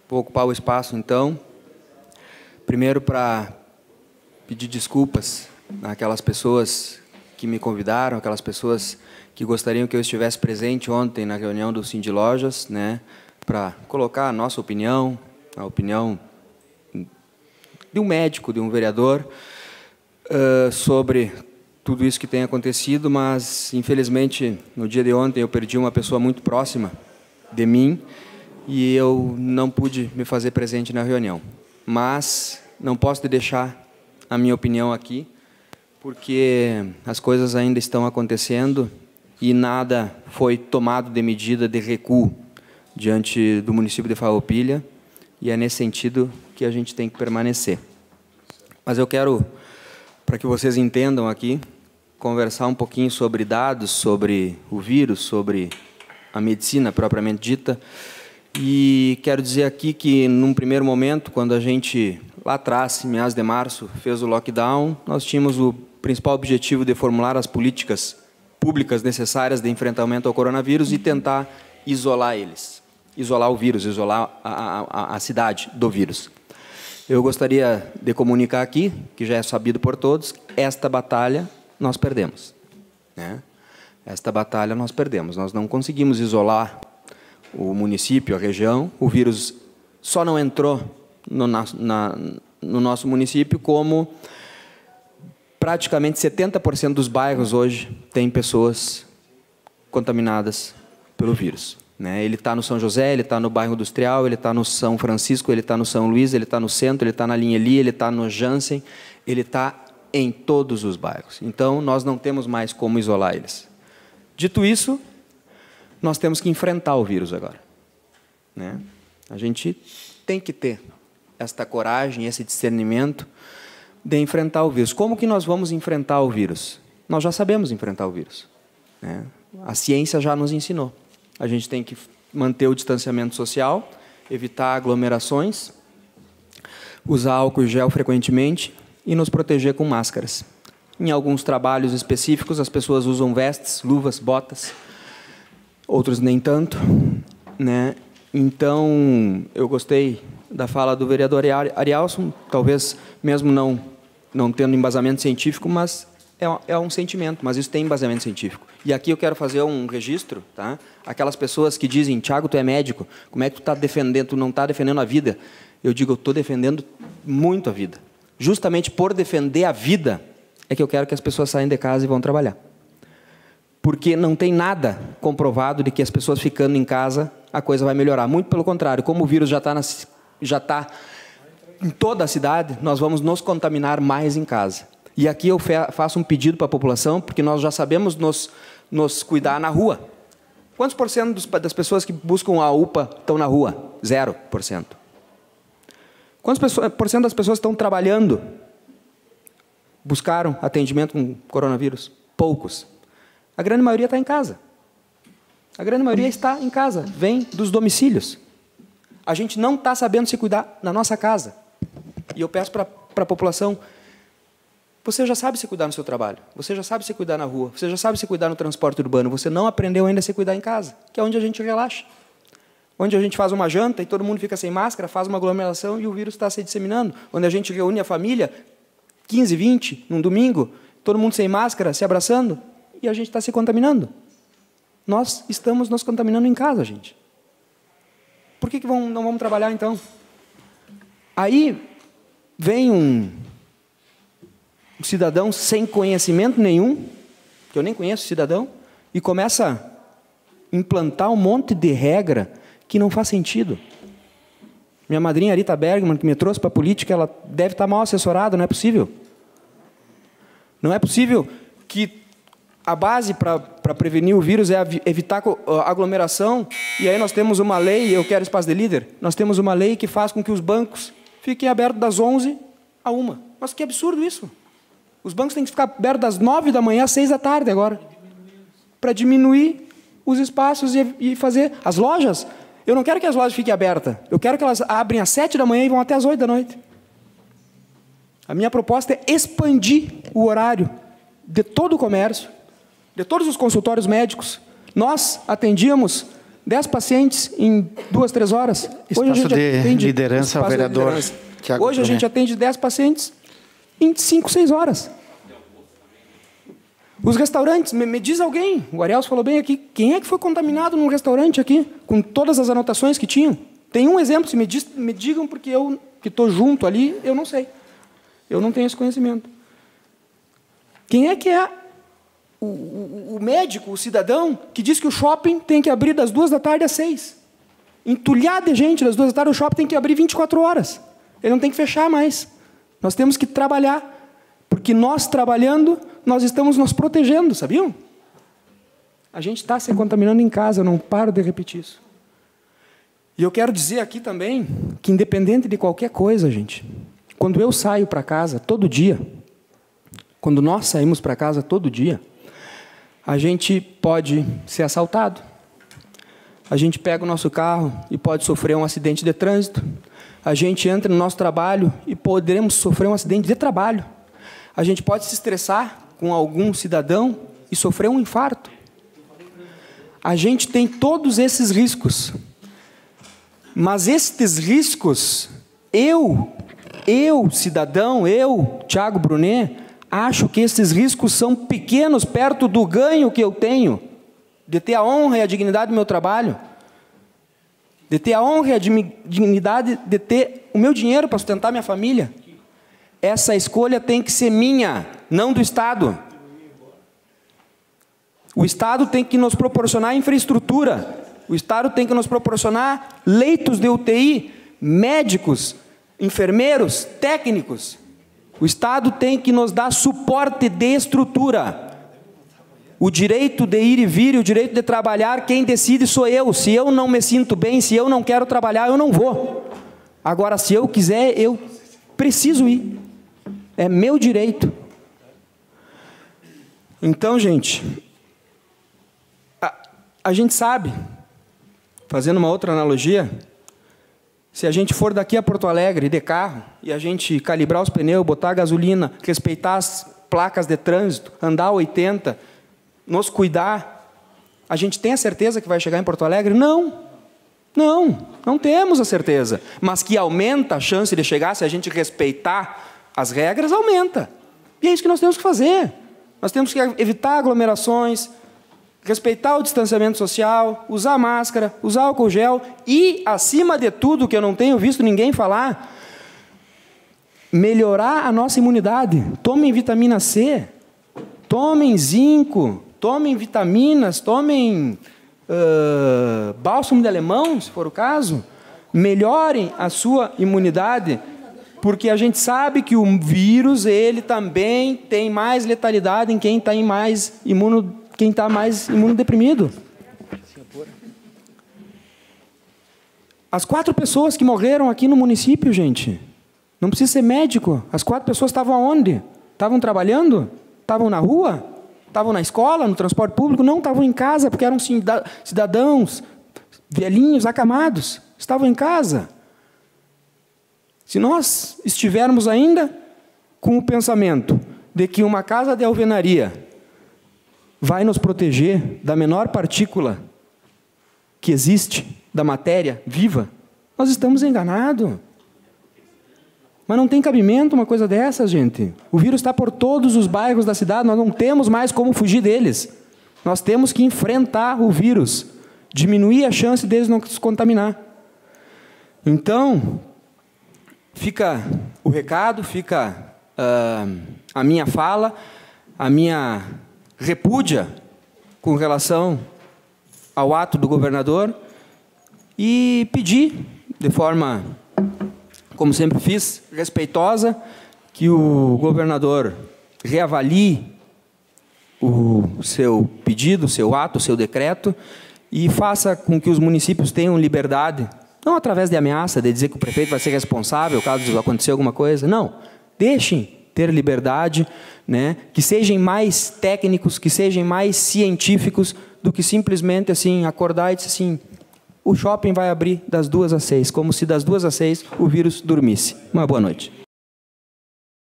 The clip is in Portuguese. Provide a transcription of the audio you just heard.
Vou ocupar o espaço, então, primeiro para pedir desculpas àquelas pessoas que me convidaram, aquelas pessoas que gostariam que eu estivesse presente ontem na reunião do Sindilojas, né, para colocar a nossa opinião, a opinião de um médico, de um vereador, sobre tudo isso que tem acontecido, mas, infelizmente, no dia de ontem eu perdi uma pessoa muito próxima de mim e eu não pude me fazer presente na reunião. Mas não posso deixar a minha opinião aqui, porque as coisas ainda estão acontecendo e nada foi tomado de medida de recuo diante do município de Farroupilha, e é nesse sentido que a gente tem que permanecer. Mas eu quero, para que vocês entendam aqui, conversar um pouquinho sobre dados, sobre o vírus, sobre a medicina propriamente dita. E quero dizer aqui que, num primeiro momento, quando a gente, lá atrás, em meados de março, fez o lockdown, nós tínhamos o principal objetivo de formular as políticas públicas necessárias de enfrentamento ao coronavírus e tentar isolar eles. Isolar o vírus, isolar a cidade do vírus. Eu gostaria de comunicar aqui, que já é sabido por todos, esta batalha nós perdemos, né? Esta batalha nós perdemos. Nós não conseguimos isolar o município, a região. O vírus só não entrou no nosso município, como praticamente 70% dos bairros hoje têm pessoas contaminadas pelo vírus, né? Ele está no São José, ele está no bairro Industrial, ele está no São Francisco, ele está no São Luís, ele está no centro, ele está na linha Eli, ele está no Jansen, ele está em todos os bairros. Então, nós não temos mais como isolar eles. Dito isso, nós temos que enfrentar o vírus agora, né? A gente tem que ter esta coragem, esse discernimento de enfrentar o vírus. Como que nós vamos enfrentar o vírus? Nós já sabemos enfrentar o vírus, né? A ciência já nos ensinou. A gente tem que manter o distanciamento social, evitar aglomerações, usar álcool e gel frequentemente e nos proteger com máscaras. Em alguns trabalhos específicos, as pessoas usam vestes, luvas, botas, outros nem tanto, né? Então, eu gostei da fala do vereador Arielson, talvez mesmo não tendo embasamento científico, mas é um sentimento, mas isso tem embasamento científico. E aqui eu quero fazer um registro, tá? Aquelas pessoas que dizem: Thiago, tu é médico, como é que tu está defendendo, tu não está defendendo a vida? Eu digo, eu estou defendendo muito a vida. Justamente por defender a vida é que eu quero que as pessoas saiam de casa e vão trabalhar. Porque não tem nada comprovado de que as pessoas ficando em casa a coisa vai melhorar. Muito pelo contrário, como o vírus já está em toda a cidade, nós vamos nos contaminar mais em casa. E aqui eu faço um pedido para a população, porque nós já sabemos nos cuidar na rua. Quantos por cento das pessoas que buscam a UPA estão na rua? 0%. Quantos por cento das pessoas estão trabalhando, buscaram atendimento com coronavírus? Poucos. A grande maioria está em casa. A grande maioria está em casa, vem dos domicílios. A gente não está sabendo se cuidar na nossa casa. E eu peço para a população: você já sabe se cuidar no seu trabalho, você já sabe se cuidar na rua, você já sabe se cuidar no transporte urbano, você não aprendeu ainda a se cuidar em casa, que é onde a gente relaxa. Onde a gente faz uma janta e todo mundo fica sem máscara, faz uma aglomeração e o vírus está se disseminando. Onde a gente reúne a família, 15, 20, num domingo, todo mundo sem máscara, se abraçando, e a gente está se contaminando. Nós estamos nos contaminando em casa, gente. Por que não vamos trabalhar, então? Aí vem um cidadão sem conhecimento nenhum, que eu nem conheço o cidadão, e começa a implantar um monte de regra que não faz sentido. Minha madrinha Arita Bergman, que me trouxe para a política, ela deve estar mal assessorada, não é possível. Não é possível que a base para prevenir o vírus é evitar a aglomeração, e aí nós temos uma lei, eu quero espaço de líder, nós temos uma lei que faz com que os bancos fiquem abertos das 11 a 1. Mas que absurdo isso! Os bancos têm que ficar abertos das 9 da manhã às 6 da tarde agora, para diminuir os espaços e fazer... As lojas, eu não quero que as lojas fiquem abertas, eu quero que elas abrem às 7 da manhã e vão até às 8 da noite. A minha proposta é expandir o horário de todo o comércio, de todos os consultórios médicos. Nós atendíamos 10 pacientes em 2, 3 horas. Hoje a gente atende liderança ao vereador. Hoje a gente atende 10 pacientes em 5, 6 horas. Os restaurantes, me diz alguém, o Ariel falou bem aqui, quem é que foi contaminado num restaurante aqui, com todas as anotações que tinham? Tem um exemplo, se me digam, porque eu que estou junto ali, eu não sei. Eu não tenho esse conhecimento. Quem é que é o médico, o cidadão, que diz que o shopping tem que abrir das 2 da tarde às 6? Entulhado de gente, das 2 da tarde, o shopping tem que abrir 24 horas. Ele não tem que fechar mais. Nós temos que trabalhar, porque nós trabalhando, nós estamos nos protegendo, sabiam? A gente está se contaminando em casa, eu não paro de repetir isso. E eu quero dizer aqui também, que independente de qualquer coisa, gente, quando eu saio para casa todo dia, quando nós saímos para casa todo dia, a gente pode ser assaltado. A gente pega o nosso carro e pode sofrer um acidente de trânsito. A gente entra no nosso trabalho e poderemos sofrer um acidente de trabalho. A gente pode se estressar com algum cidadão e sofrer um infarto. A gente tem todos esses riscos. Mas estes riscos, eu, cidadão, Thiago Brunet, acho que esses riscos são pequenos perto do ganho que eu tenho, de ter a honra e a dignidade do meu trabalho, de ter a honra e a dignidade de ter o meu dinheiro para sustentar minha família. Essa escolha tem que ser minha, não do Estado. O Estado tem que nos proporcionar infraestrutura, o Estado tem que nos proporcionar leitos de UTI, médicos, enfermeiros, técnicos. O Estado tem que nos dar suporte de estrutura. O direito de ir e vir, o direito de trabalhar, quem decide sou eu. Se eu não me sinto bem, se eu não quero trabalhar, eu não vou. Agora, se eu quiser, eu preciso ir. É meu direito. Então, gente, a gente sabe, fazendo uma outra analogia, se a gente for daqui a Porto Alegre de carro e a gente calibrar os pneus, botar gasolina, respeitar as placas de trânsito, andar 80, nos cuidar, a gente tem a certeza que vai chegar em Porto Alegre? Não temos a certeza. Mas que aumenta a chance de chegar se a gente respeitar as regras, aumenta. E é isso que nós temos que fazer. Nós temos que evitar aglomerações, respeitar o distanciamento social, usar máscara, usar álcool gel e, acima de tudo, que eu não tenho visto ninguém falar, melhorar a nossa imunidade. Tomem vitamina C, tomem zinco, tomem vitaminas, tomem bálsamo de alemão, se for o caso. Melhorem a sua imunidade, porque a gente sabe que o vírus, ele também tem mais letalidade em quem está mais imunodeprimido. As 4 pessoas que morreram aqui no município, gente, não precisa ser médico. As 4 pessoas estavam aonde? Estavam trabalhando? Estavam na rua? Estavam na escola, no transporte público? Não, estavam em casa, porque eram cidadãos, velhinhos, acamados. Estavam em casa. Se nós estivermos ainda com o pensamento de que uma casa de alvenaria vai nos proteger da menor partícula que existe da matéria viva, nós estamos enganados. Mas não tem cabimento uma coisa dessa, gente. O vírus está por todos os bairros da cidade, nós não temos mais como fugir deles. Nós temos que enfrentar o vírus, diminuir a chance deles não se contaminar. Então, fica o recado, fica a minha fala, a minha repúdia com relação ao ato do governador e pedir, de forma, como sempre fiz, respeitosa, que o governador reavalie o seu pedido, o seu ato, o seu decreto e faça com que os municípios tenham liberdade, não através de ameaça, de dizer que o prefeito vai ser responsável caso acontecer alguma coisa, não. Deixem ter liberdade, né? Que sejam mais técnicos, que sejam mais científicos do que simplesmente assim, acordar e dizer assim, o shopping vai abrir das 2 às 6, como se das 2 às 6 o vírus dormisse. Uma boa noite.